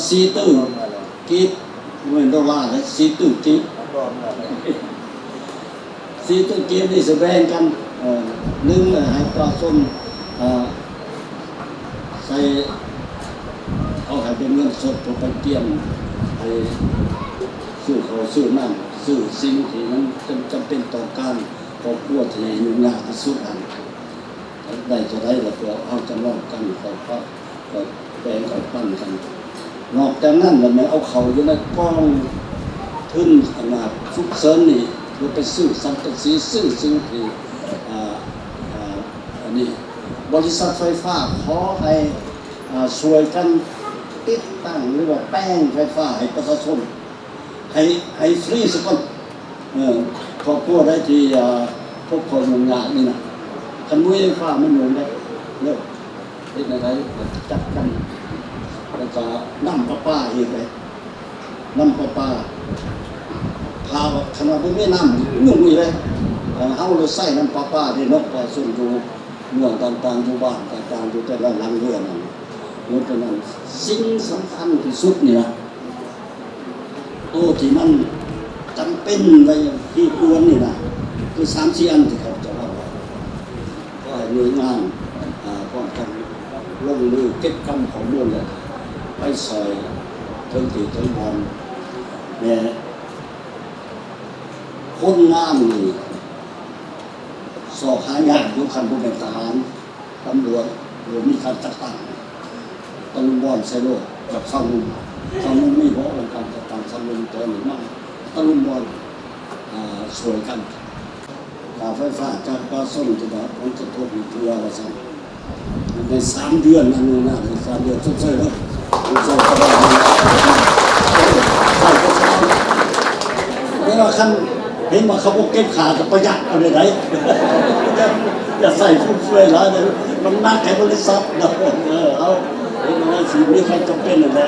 ซีตื้อกีบเงินดอลลาร์เลยซีตื้อกีบซีตื้อกีบนี่จะแบ่งกันหนึ่งให้ปลาส้มใส่เอาให้เป็นเงินสดไปเตรียมไปซื้อเขาซื้อน้ำซื้อสิ่งที่นั้นจำเป็นต่อการครอบครัวที่ยุ่งยากที่สุดนั้นได้จะได้แล้วก็เอาจำลองกันก็แบ่งกันปั้นกันนอกจากนั้นเราไม่เอาเขาอยู่ในกล้องทึนขนาดฟุกเซิร์นนี่เราไปซื้อสังกะสีซื้อสิ่งที่อันนี้บริษัทไฟฟ้าขอให้ช่วยกันติดตั้งหรือว่าแป้งไฟฟ้าให้ประชาชนให้ฟรีสักคนครอบครัวได้ที่พวกคนงานนี่นะคันมุ้ยไฟฟ้ามันเหมือนได้เลิกเป็นอะไรจับกันแล้วก็น้ำประปาอีกเลยน้ำประปาพาขนาดไม่น้ำยุ่งอีกเลยเอาเราใส่น้ำประปาที่นกปลาสุ่มดูเมืองต่างๆอยู่บ้านต่างๆอยู่แต่ละหลังเรือนนั่นนั่นเป็นนั้นสิ่งสำคัญที่สุดนี่นะที่มันจำเป็นอะไรที่ควรนี่นะคือ3-4 อันที่เขาจะเล่าก็ให้หน่วยงานป้องกันลงมือเก็บกำข้อมูลเลยไปซอยถึงที่ถึงบอลเนี่ยคนงามนี่สอบหางานทุกคันผู้เป็นทหารตำรวจหรือมีการจัดตั้งตำรวจบอลเซโลกับสมุนไม่พอองค์การจัดตั้งสมุนตัวหนึ่งมากตำรวจบอลสวยกันการไฟฟ้าจากปลาส้มจะแบบมันจะทบอีกตัวละสั่งใน3 เดือนนั่นนู่นนะใน3 เดือนชดเชยแล้วชดเชยไม่ว่าขั้นเห็นว่าเขาเก็บขากับประหยัดอะไรไหนอย่าใส่ฟุ่มเฟือยแล้วมันนักแค่บริษัทนะเอาเห็นว่าสิ่งนี้ใครจำเป็นอะไร